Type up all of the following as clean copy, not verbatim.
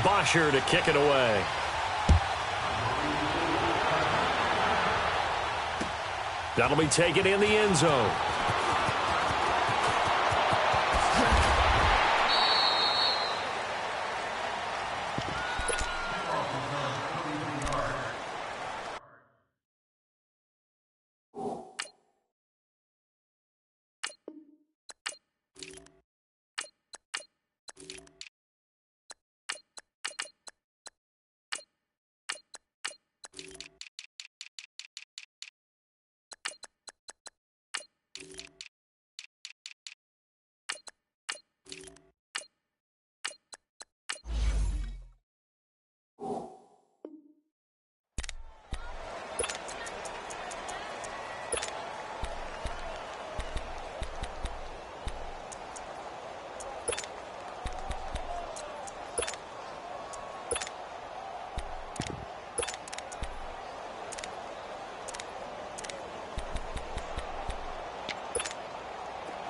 Bosher to kick it away. That'll be taken in the end zone.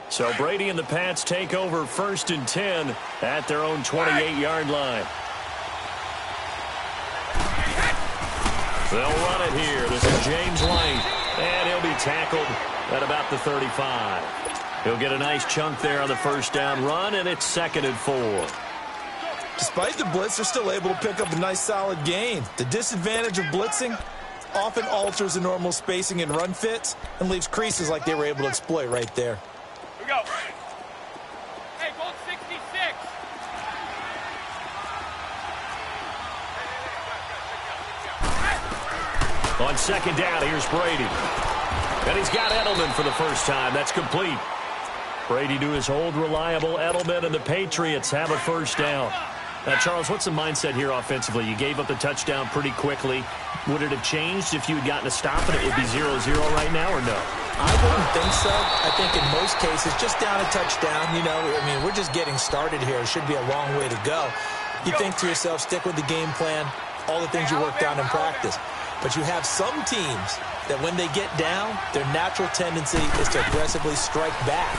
So Brady and the Pats take over 1st and 10 at their own 28-yard line. They'll run it here. This is James White, and he'll be tackled at about the 35. He'll get a nice chunk there on the first down run, and it's 2nd and 4. Despite the blitz, they're still able to pick up a nice solid gain. The disadvantage of blitzing often alters the normal spacing and run fits and leaves creases like they were able to exploit right there. Go. Hey, goal 66. On 2nd down, here's Brady. And he's got Edelman for the first time. That's complete. Brady to his old reliable Edelman, and the Patriots have a first down. Now, Charles, what's the mindset here offensively? You gave up the touchdown pretty quickly. Would it have changed if you had gotten a stop and it would be 0-0 right now, or no? I wouldn't think so. I think in most cases, just down a touchdown, you know, I mean, we're just getting started here. It should be a long way to go. You think to yourself, stick with the game plan, all the things you worked on in practice. But you have some teams that when they get down, their natural tendency is to aggressively strike back.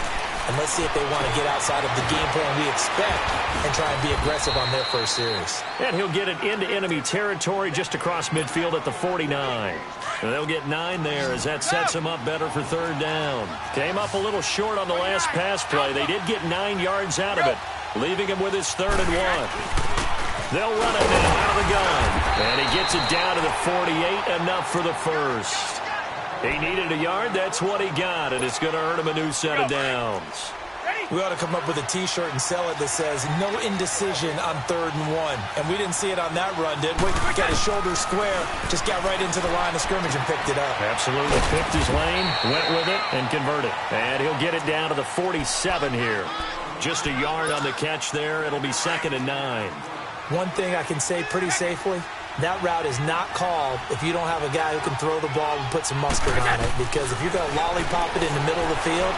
And let's see if they want to get outside of the game plan we expect and try and be aggressive on their first series. And he'll get it into enemy territory just across midfield at the 49. And they'll get 9 there as that sets him up better for 3rd down. Came up a little short on the last pass play. They did get 9 yards out of it, leaving him with his 3rd and 1. They'll run it now out of the gun. And he gets it down to the 48, enough for the first. He needed a yard. That's what he got, and it's going to earn him a new set of downs. We ought to come up with a T-shirt and sell it that says, no indecision on 3rd and 1. And we didn't see it on that run, did we? Got his shoulder square, just got right into the line of scrimmage and picked it up. Absolutely. Picked his lane, went with it, and converted. And he'll get it down to the 47 here. Just a yard on the catch there. It'll be 2nd and 9. One thing I can say pretty safely, that route is not called if you don't have a guy who can throw the ball and put some mustard on it. Because if you're going to lollipop it in the middle of the field,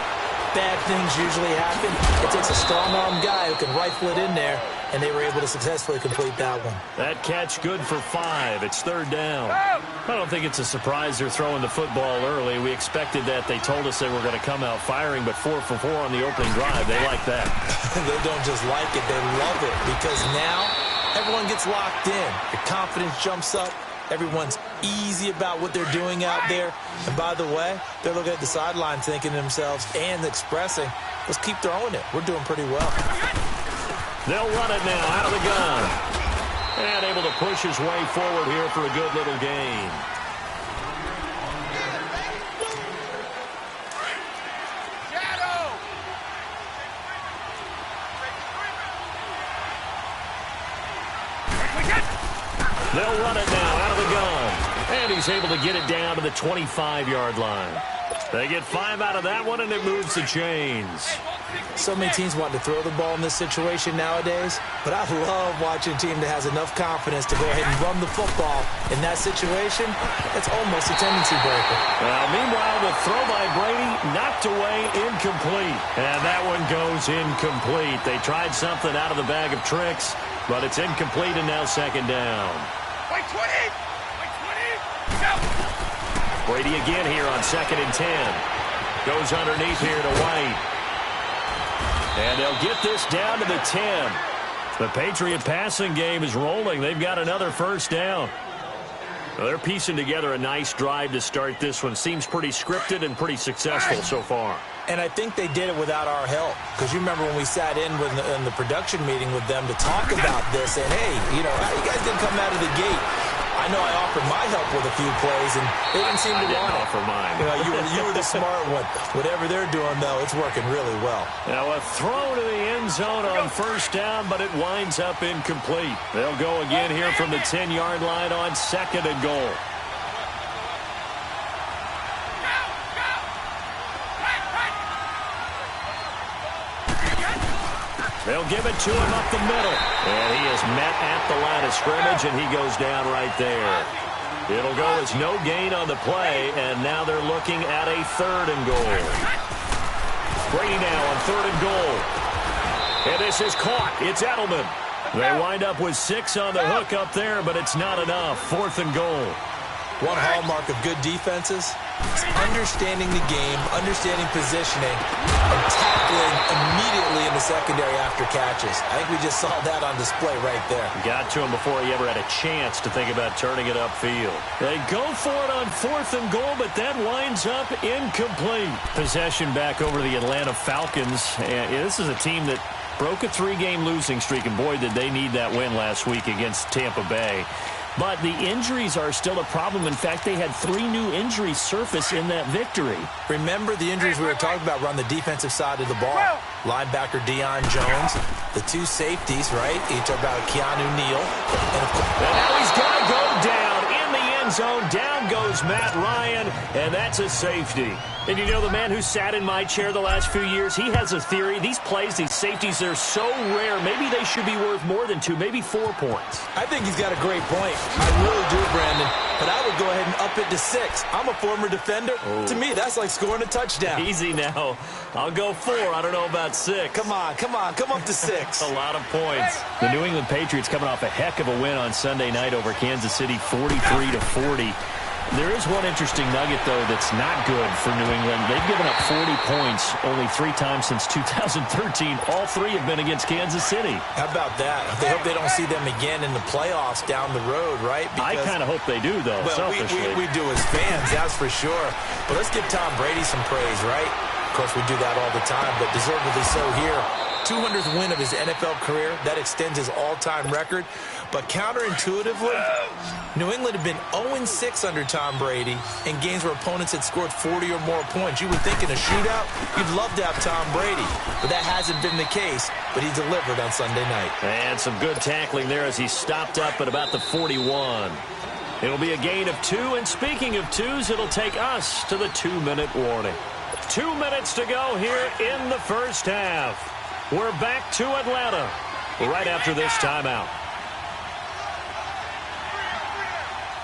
bad things usually happen. It takes a strong-arm guy who can rifle it in there, and they were able to successfully complete that one. That catch good for 5. It's 3rd down. I don't think it's a surprise they're throwing the football early. We expected that. They told us they were going to come out firing, but 4 for 4 on the opening drive. They like that. They don't just like it. They love it because now everyone gets locked in. The confidence jumps up. Everyone's easy about what they're doing out there. And by the way, they're looking at the sideline thinking to themselves and expressing, let's keep throwing it. We're doing pretty well. They'll run it now out of the gun. And able to push his way forward here for a good little gain. They'll run it now out of the gun. And he's able to get it down to the 25-yard line. They get 5 out of that one, and it moves the chains. So many teams want to throw the ball in this situation nowadays, but I love watching a team that has enough confidence to go ahead and run the football. In that situation, it's almost a tendency breaker. Well, meanwhile, the throw by Brady knocked away, incomplete. And that one goes incomplete. They tried something out of the bag of tricks, but it's incomplete, and now 2nd down. Wait, 20! Wait, 20! Go! Brady again here on 2nd and 10. Goes underneath here to White. And they'll get this down to the 10. The Patriot passing game is rolling. They've got another first down. Well, they're piecing together a nice drive to start this one. Seems pretty scripted and pretty successful so far. And I think they did it without our help. Because you remember when we sat in the production meeting with them to talk about this, and hey, you know, you guys didn't come out of the gate. I know I offered my help with a few plays, and they didn't seem to want it. Offer mine. You know, you were the smart one. Whatever they're doing, though, it's working really well. Now a throw to the end zone on first down, but it winds up incomplete. They'll go again here from the 10-yard line on second and goal. They'll give it to him up the middle. And he is met at the line of scrimmage, and he goes down right there. It'll go as no gain on the play, and now they're looking at a third and goal. Brady now on third and goal. And this is caught. It's Edelman. They wind up with 6 on the hook up there, but it's not enough. Fourth and goal. One hallmark of good defenses is understanding the game, understanding positioning, and tackling immediately in the secondary after catches. I think we just saw that on display right there. Got to him before he ever had a chance to think about turning it upfield. They go for it on fourth and goal, but that winds up incomplete. Possession back over to the Atlanta Falcons. And this is a team that broke a 3-game losing streak, and boy, did they need that win last week against Tampa Bay. But the injuries are still a problem. In fact, they had 3 new injuries surface in that victory. Remember the injuries we were talking about were on the defensive side of the ball. Linebacker Deion Jones, the 2 safeties, right? You talk about Keanu Neal. And now he's going to go down in the end zone. Down goes Matt Ryan, and that's a safety. And you know, the man who sat in my chair the last few years, he has a theory. These plays, these safeties, they're so rare. Maybe they should be worth more than 2, maybe 4 points. I think he's got a great point. I really do, Brandon. But I would go ahead and up it to 6. I'm a former defender. Oh. To me, that's like scoring a touchdown. Easy now. I'll go 4. I don't know about 6. Come on. Come up to 6. A lot of points. The New England Patriots coming off a heck of a win on Sunday night over Kansas City, 43-40. There is one interesting nugget, though, that's not good for New England. They've given up 40 points only 3 times since 2013. All 3 have been against Kansas City. How about that? They hope they don't see them again in the playoffs down the road, right? Because, I kind of hope they do, though, well, selfishly. We do as fans, that's for sure. But let's give Tom Brady some praise, right? Of course, we do that all the time, but deservedly so here. 200th win of his NFL career. That extends his all-time record. But counterintuitively, New England had been 0-6 under Tom Brady in games where opponents had scored 40 or more points. You would think in a shootout, you'd love to have Tom Brady. But that hasn't been the case. But he delivered on Sunday night. And some good tackling there as he stopped up at about the 41. It'll be a gain of 2. And speaking of 2s, it'll take us to the 2-minute warning. 2 minutes to go here in the first half. We're back to Atlanta right after this timeout.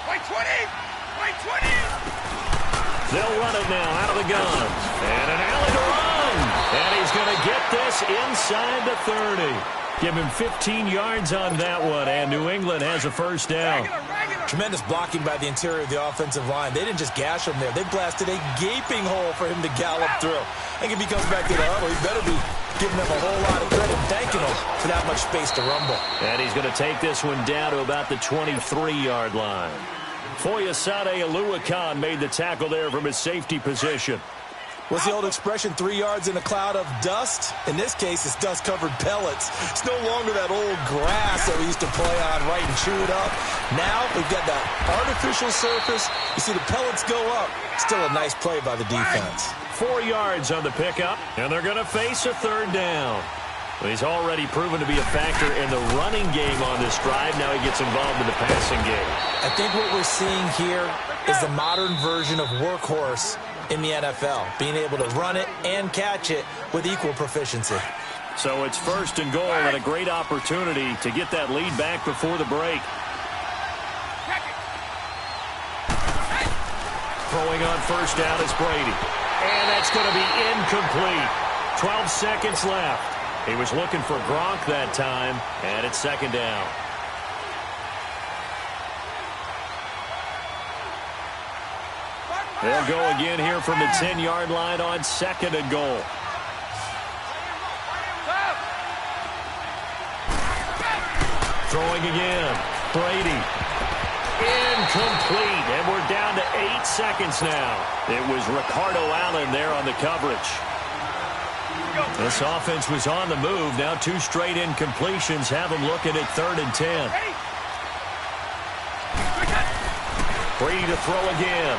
Wait 20! Wait 20! They'll run it now out of the gun. And an alley to run. And he's going to get this inside the 30. Give him 15 yards on that one. And New England has a first down. Tremendous blocking by the interior of the offensive line. They didn't just gash him there. They blasted a gaping hole for him to gallop through. I think if he comes back to the huddle, he better be giving them a whole lot of credit, thanking them for that much space to rumble. And he's going to take this one down to about the 23-yard line. Foyesade Oluwakan made the tackle there from his safety position. What's the old expression, 3 yards in a cloud of dust? In this case, it's dust-covered pellets. It's no longer that old grass that we used to play on, right, and chew it up. Now we've got that artificial surface. You see the pellets go up. Still a nice play by the defense. 4 yards on the pickup, and they're going to face a third down. Well, he's already proven to be a factor in the running game on this drive. Now he gets involved in the passing game. I think what we're seeing here is the modern version of workhorse in the NFL, being able to run it and catch it with equal proficiency. So it's first and goal and a great opportunity to get that lead back before the break. Throwing on first down is Brady. And that's going to be incomplete. 12 seconds left. He was looking for Gronk that time, and it's second down. They'll go again here from the 10-yard line on second and goal. throwing again. Brady. Incomplete, and we're down to 8 seconds now. It was Ricardo Allen there on the coverage. This offense was on the move. Now 2 straight incompletions have them looking at 3rd and 10. Brady to throw again.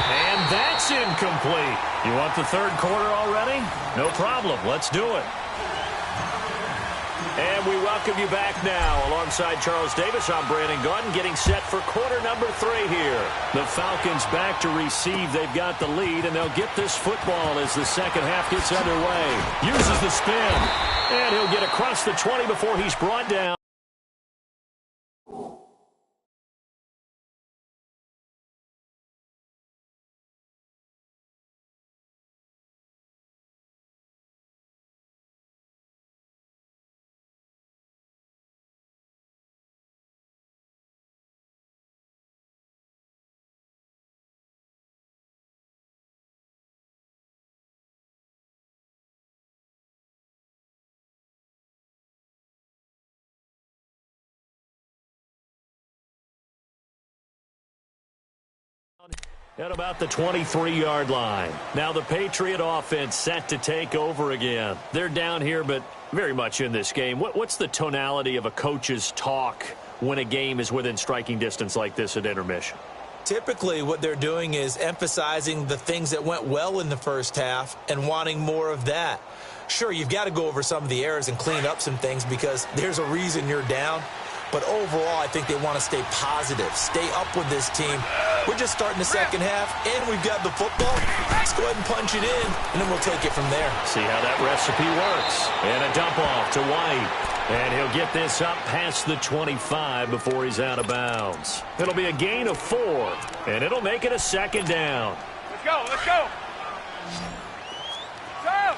And that's incomplete. You want the 3rd quarter already? No problem. Let's do it. And we welcome you back now. Alongside Charles Davis, I'm Brandon Gaudin, getting set for quarter number 3 here. The Falcons back to receive. They've got the lead, and they'll get this football as the second half gets underway. Uses the spin, and he'll get across the 20 before he's brought down. At about the 23-yard line. Now the Patriot offense set to take over again. They're down here, but very much in this game. What's the tonality of a coach's talk when a game is within striking distance like this at intermission? Typically, what they're doing is emphasizing the things that went well in the first half and wanting more of that. Sure, you've got to go over some of the errors and clean up some things because there's a reason you're down. But overall, I think they want to stay positive, stay up with this team. We're just starting the second half, and we've got the football. Let's go ahead and punch it in, and then we'll take it from there. See how that recipe works. And a dump off to White. And he'll get this up past the 25 before he's out of bounds. It'll be a gain of 4, and it'll make it a second down. Let's go, let's go. Go.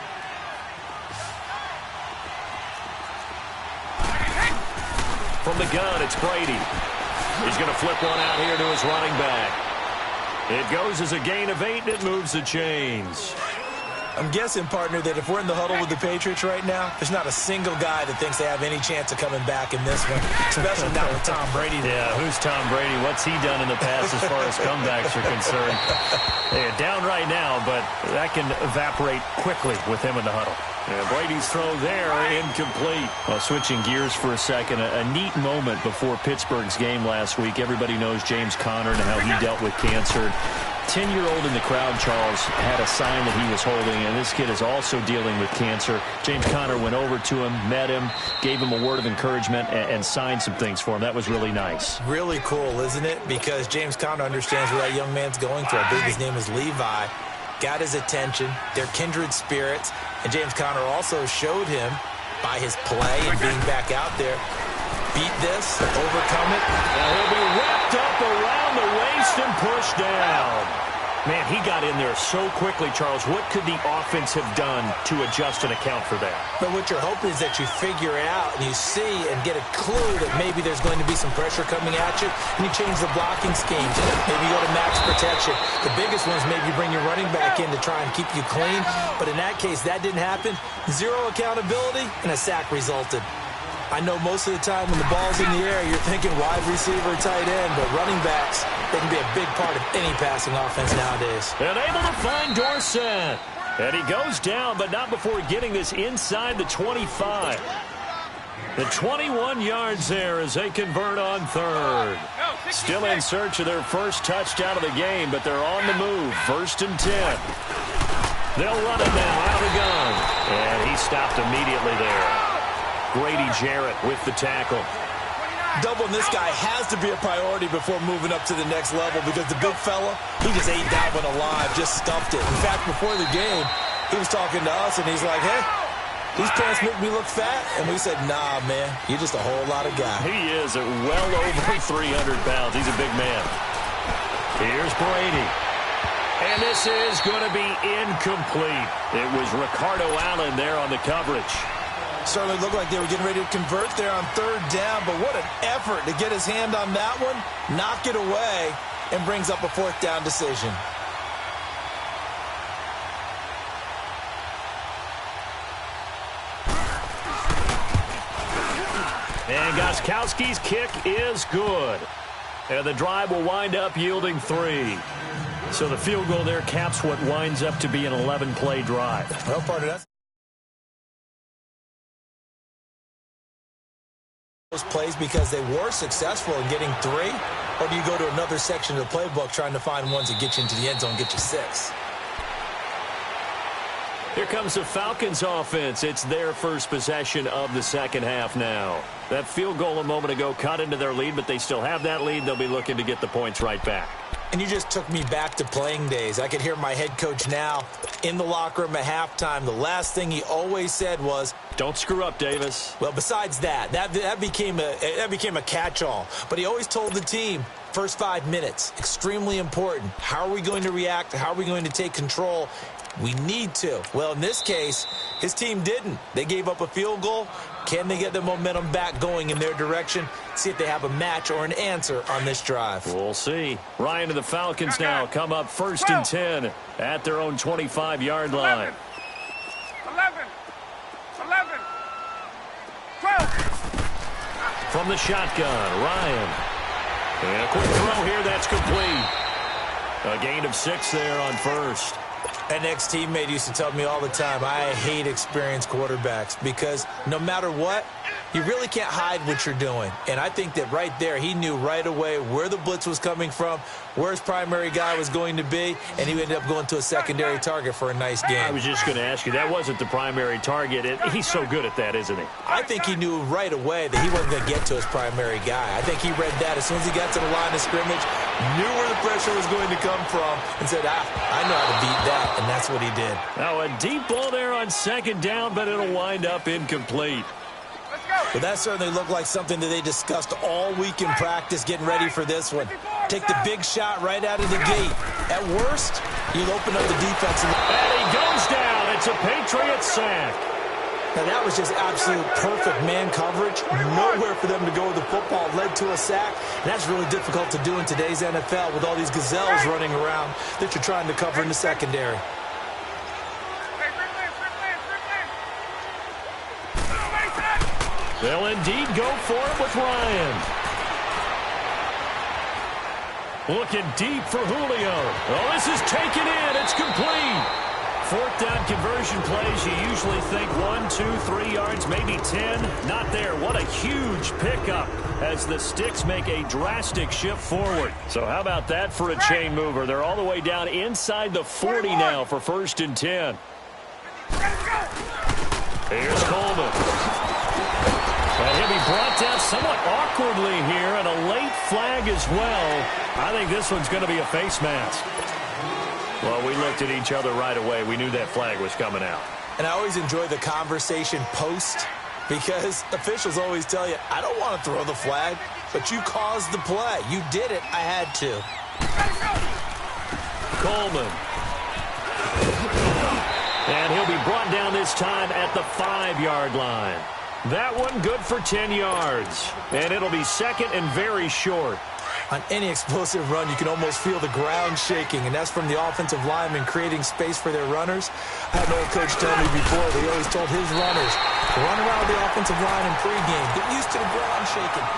From the gun, it's Brady. He's going to flip one out here to his running back. It goes as a gain of 8, and it moves the chains. I'm guessing, partner, that if we're in the huddle with the Patriots right now, there's not a single guy that thinks they have any chance of coming back in this one, especially not with Tom Brady. Yeah, who's Tom Brady? What's he done in the past as far as comebacks are concerned? Yeah, down right now, but that can evaporate quickly with him in the huddle. Yeah, Brady's throw there, incomplete. Well, switching gears for a second, a neat moment before Pittsburgh's game last week. Everybody knows James Conner and how he dealt with cancer. 10-year-old in the crowd, Charles, had a sign that he was holding, and this kid is also dealing with cancer. James Conner went over to him, met him, gave him a word of encouragement, and signed some things for him. That was really nice. Really cool, isn't it? Because James Conner understands what that young man's going through. I believe his name is Levi. Got his attention. They're kindred spirits. And James Conner also showed him by his play and being back out there. Beat this, overcome it. And he'll be wrapped up around the waist and pushed down. Man, he got in there so quickly, Charles. What could the offense have done to adjust and account for that? But what you're hoping is that you figure out and you see and get a clue that maybe there's going to be some pressure coming at you, and you change the blocking schemes. Maybe you go to max protection. The biggest one is maybe you bring your running back in to try and keep you clean. But in that case, that didn't happen. Zero accountability, and a sack resulted. I know most of the time when the ball's in the air, you're thinking wide receiver, tight end, but running backs, they can be a big part of any passing offense nowadays. And able to find Dorsett. And he goes down, but not before getting this inside the 25. The 21 yards there as they convert on third. Still in search of their first touchdown of the game, but they're on the move. 1st and 10. They'll run it now out of the gun. And he stopped immediately there. Grady Jarrett with the tackle. Doubling this guy has to be a priority before moving up to the next level because the big fella, he just ate that one alive, just stuffed it. In fact, before the game, he was talking to us, and he's like, hey, these pants make me look fat. And we said, nah, man, you're just a whole lot of guy. He is at well over 300 pounds. He's a big man. Here's Brady. And this is going to be incomplete. It was Ricardo Allen there on the coverage. Certainly looked like they were getting ready to convert there on 3rd down, but what an effort to get his hand on that one, knock it away, and brings up a 4th down decision. And Gostkowski's kick is good. And the drive will wind up yielding 3. So the field goal there caps what winds up to be an 11-play drive. Well, part of that. Those plays because they were successful in getting 3, or do you go to another section of the playbook trying to find ones that get you into the end zone and get you 6? Here comes the Falcons offense. It's their first possession of the second half now. That field goal a moment ago cut into their lead, but they still have that lead. They'll be looking to get the points right back. And you just took me back to playing days. I could hear my head coach now in the locker room at halftime. The last thing he always said was, "Don't screw up, Davis." Well, besides that became a catch-all. But he always told the team, first 5 minutes, extremely important. How are we going to react? How are we going to take control? We need to. Well, in this case, his team didn't. They gave up a field goal. Can they get the momentum back going in their direction? See if they have a match or an answer on this drive. We'll see. Ryan and the Falcons now come up 1st and 10 at their own 25-yard line. 11, 12. From the shotgun, Ryan. And a quick throw here, that's complete. A gain of 6 there on first. An ex-teammate used to tell me all the time, I hate experienced quarterbacks because no matter what, you really can't hide what you're doing. And I think that right there, he knew right away where the blitz was coming from, where his primary guy was going to be, and he ended up going to a secondary target for a nice game. I was just going to ask you, that wasn't the primary target. He's so good at that, isn't he? I think he knew right away that he wasn't going to get to his primary guy. I think he read that as soon as he got to the line of scrimmage, knew where the pressure was going to come from, and said, I know how to beat that, and that's what he did. Now a deep ball there on second down, but it'll wind up incomplete. But that certainly looked like something that they discussed all week in practice getting ready for this one. Take the big shot right out of the gate. At worst, you'll open up the defense. And he goes down. It's a Patriot sack. Now that was just absolute perfect man coverage. Nowhere for them to go with the football. Led to a sack. And that's really difficult to do in today's NFL with all these gazelles running around that you're trying to cover in the secondary. They'll indeed go for it with Ryan. Looking deep for Julio. Oh, this is taken in. It's complete. 4th down conversion plays, you usually think 1, 2, 3 yards, maybe 10. Not there. What a huge pickup as the Sticks make a drastic shift forward. So how about that for a chain mover? They're all the way down inside the 40 now for 1st and 10. Here's Coleman. And he'll be brought down somewhat awkwardly here, and a late flag as well. I think this one's going to be a face mask. Well, we looked at each other right away. We knew that flag was coming out. And I always enjoy the conversation post because officials always tell you, I don't want to throw the flag, but you caused the play. You did it. I had to. Coleman. And he'll be brought down this time at the 5-yard line. That one good for 10 yards. And it'll be 2nd and very short. On any explosive run, you can almost feel the ground shaking, and that's from the offensive linemen creating space for their runners. I had an old coach tell me before, they always told his runners, run around the offensive line in pregame. Get used to the ground shaking.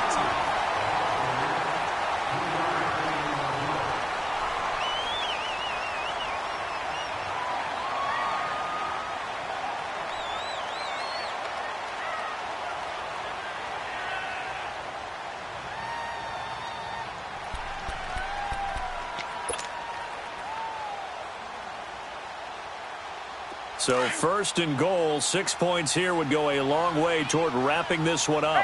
So 1st and goal, 6 points here would go a long way toward wrapping this one up.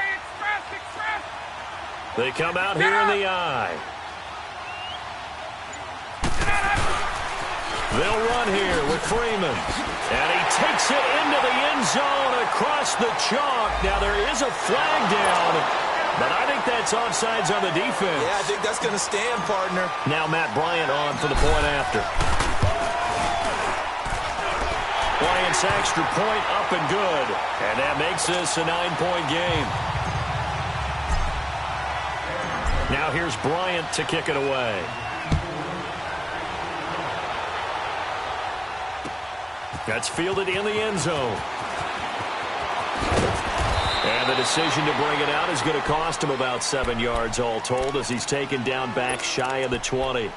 They come out here in the eye. They'll run here with Freeman. And he takes it into the end zone across the chalk. Now there is a flag down, but I think that's offsides on the defense. Yeah, I think that's going to stand, partner. Now Matt Bryant on for the point after. Bryant's extra point up and good. And that makes this a 9-point game. Now here's Bryant to kick it away. That's fielded in the end zone. And And the decision to bring it out is going to cost him about 7 yards all told as he's taken down back shy of the 20.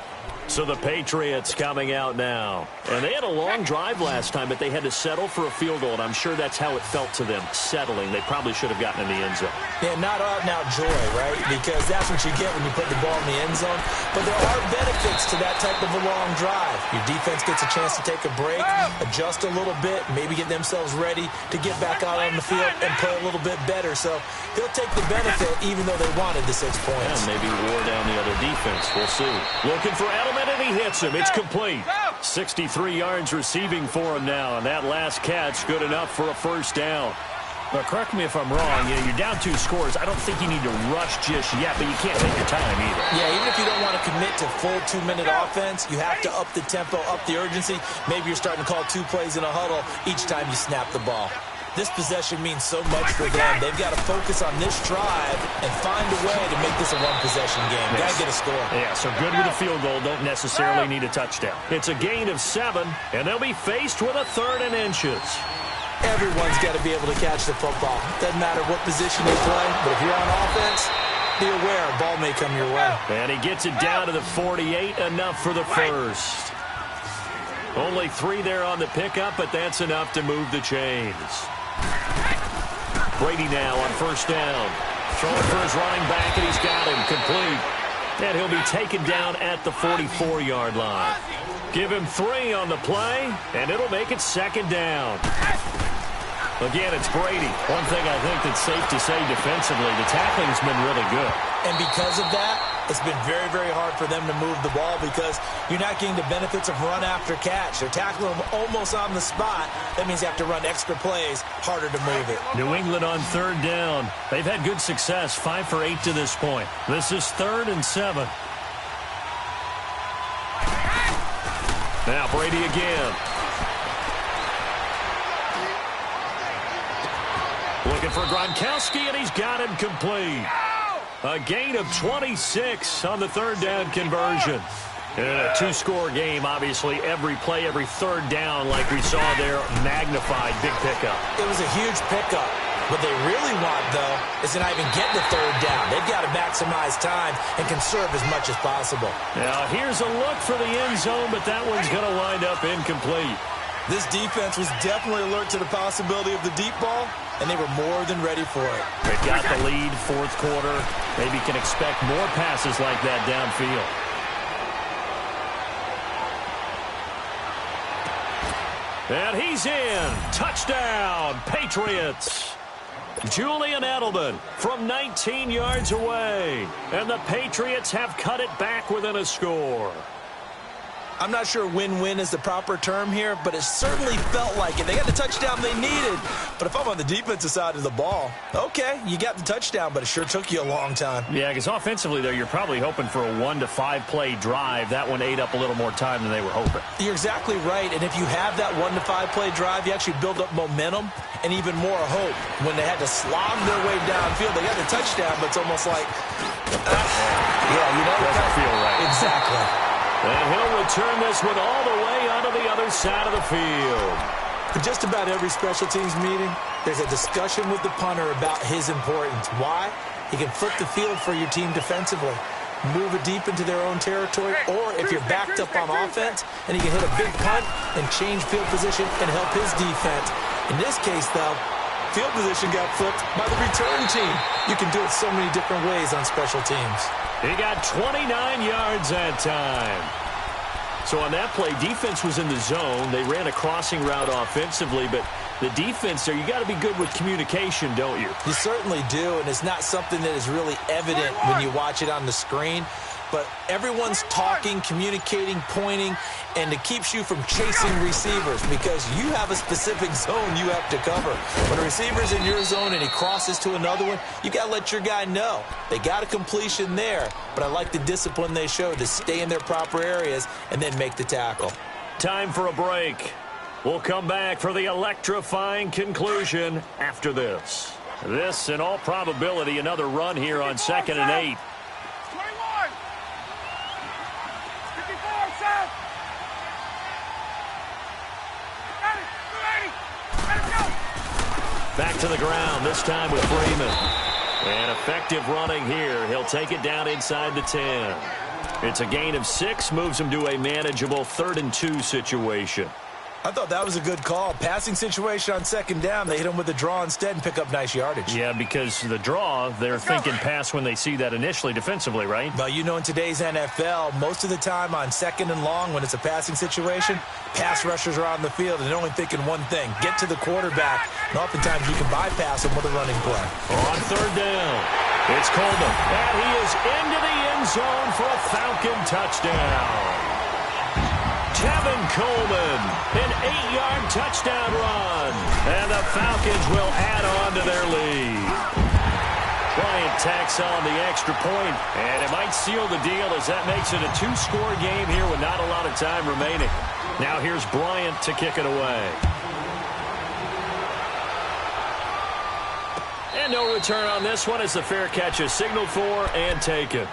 So the Patriots coming out now. And they had a long drive last time, but they had to settle for a field goal, and I'm sure that's how it felt to them, settling. They probably should have gotten in the end zone. Yeah, not out-and-out joy, right? Because that's what you get when you put the ball in the end zone. But there are benefits to that type of a long drive. Your defense gets a chance to take a break, adjust a little bit, maybe get themselves ready to get back out on the field and play a little bit better. So he'll take the benefit even though they wanted the 6 points. Yeah, maybe wore down the other defense. We'll see. Looking for Edelman, and he hits him. It's complete. 63 yards receiving for him now, and that last catch good enough for a first down. But correct me if I'm wrong, you're down 2 scores. I don't think you need to rush just yet, but you can't take your time either. Yeah, even if you don't want to commit to full 2-minute offense, you have to up the tempo, up the urgency. Maybe you're starting to call 2 plays in a huddle each time you snap the ball. This possession means so much for them. They've got to focus on this drive and find a way to make this a one-possession game. Got to get a score. Yeah, so good with a field goal. Don't necessarily need a touchdown. It's a gain of 7, and they'll be faced with a 3rd and inches. Everyone's got to be able to catch the football. Doesn't matter what position you play, but if you're on offense, be aware a ball may come your way. And he gets it down to the 48, enough for the first. Only 3 there on the pickup, but that's enough to move the chains. Brady now on first down. Throwing for his running back, and he's got him complete. And he'll be taken down at the 44-yard line. Give him 3 on the play, and it'll make it 2nd down. Again, it's Brady. One thing I think that's safe to say defensively, the tackling's been really good. And because of that, it's been very, very hard for them to move the ball because you're not getting the benefits of run after catch. They're tackling them almost on the spot. That means you have to run extra plays, harder to move it. New England on 3rd down. They've had good success, 5 for 8 to this point. This is 3rd and 7. Now Brady again. Looking for Gronkowski, and he's got him complete. A gain of 26 on the 3rd down conversion. In a 2-score game, obviously, every play, every 3rd down, like we saw there, magnified, big pickup. It was a huge pickup. What they really want, though, is to not even get the 3rd down. They've got to maximize time and conserve as much as possible. Now, here's a look for the end zone, but that one's going to wind up incomplete. This defense was definitely alert to the possibility of the deep ball, and they were more than ready for it. They've got the lead, 4th quarter. Maybe can expect more passes like that downfield. And he's in. Touchdown, Patriots. Julian Edelman from 19 yards away. And the Patriots have cut it back within a score. I'm not sure win-win is the proper term here, but it certainly felt like it. They got the touchdown they needed. But if I'm on the defensive side of the ball, okay, you got the touchdown, but it sure took you a long time. Yeah, because offensively, though, you're probably hoping for a 1 to 5 play drive. That one ate up a little more time than they were hoping. You're exactly right. And if you have that 1 to 5 play drive, you actually build up momentum and even more hope. When they had to slog their way downfield, they got the touchdown, but it's almost like, yeah, you know, doesn't feel right. Exactly. And he'll return this one all the way onto the other side of the field. For just about every special teams meeting, there's a discussion with the punter about his importance. Why? He can flip the field for your team defensively, move it deep into their own territory, or if you're backed up on offense, and he can hit a big punt and change field position and help his defense. In this case, though, field position got flipped by the return team. You can do it so many different ways on special teams. He got 29 yards that time. So on that play, defense was in the zone. They ran a crossing route offensively, but the defense there, you got to be good with communication, don't you? You certainly do, and it's not something that is really evident when you watch it on the screen. But everyone's talking, communicating, pointing, and it keeps you from chasing receivers because you have a specific zone you have to cover. When a receiver's in your zone and he crosses to another one, you got to let your guy know. They got a completion there, but I like the discipline they showed to stay in their proper areas and then make the tackle. Time for a break. We'll come back for the electrifying conclusion after this. This, in all probability, another run here on 2nd and 8. 21. 54, South. Got it. 280. Let it go. Back to the ground, this time with Freeman. And effective running here. He'll take it down inside the 10. It's a gain of 6, moves him to a manageable 3rd and 2 situation. I thought that was a good call. Passing situation on 2nd down. They hit him with the draw instead and pick up nice yardage. Yeah, because the draw, they're thinking pass when they see that initially defensively, right? But you know, in today's NFL, most of the time on 2nd and long, when it's a passing situation, pass rushers are on the field and they're only thinking one thing, get to the quarterback. And oftentimes you can bypass them with a running play. On 3rd down, it's Coleman. And he is into the end zone for a Falcon touchdown. Tevin Coleman, an 8-yard touchdown run. And the Falcons will add on to their lead. Bryant tacks on the extra point, and it might seal the deal as that makes it a 2-score game here with not a lot of time remaining. Now here's Bryant to kick it away. And no return on this one as the fair catch is signaled for and taken.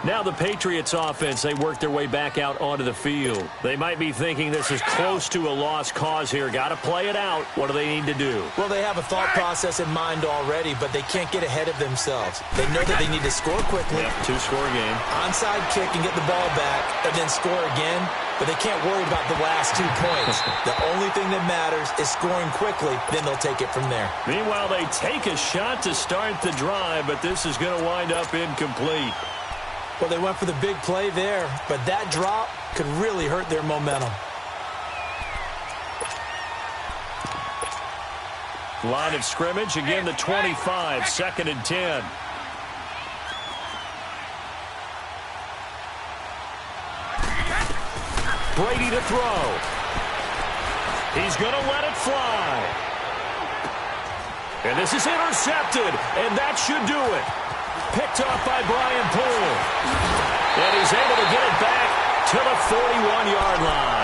Now the Patriots offense, they work their way back out onto the field. They might be thinking this is close to a lost cause here. Got to play it out. What do they need to do? Well, they have a thought process in mind already, but they can't get ahead of themselves. They know that they need to score quickly. Yep, 2-score game. Onside kick and get the ball back, and then score again. But they can't worry about the last 2 points. The only thing that matters is scoring quickly, then they'll take it from there. Meanwhile, they take a shot to start the drive, but this is going to wind up incomplete. Well, they went for the big play there, but that drop could really hurt their momentum. Line of scrimmage, again the 25, 2nd and 10. Brady to throw. He's going to let it fly. And this is intercepted, and that should do it. Picked off by Brian Poole. And he's able to get it back to the 41-yard line.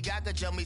Got to jump me.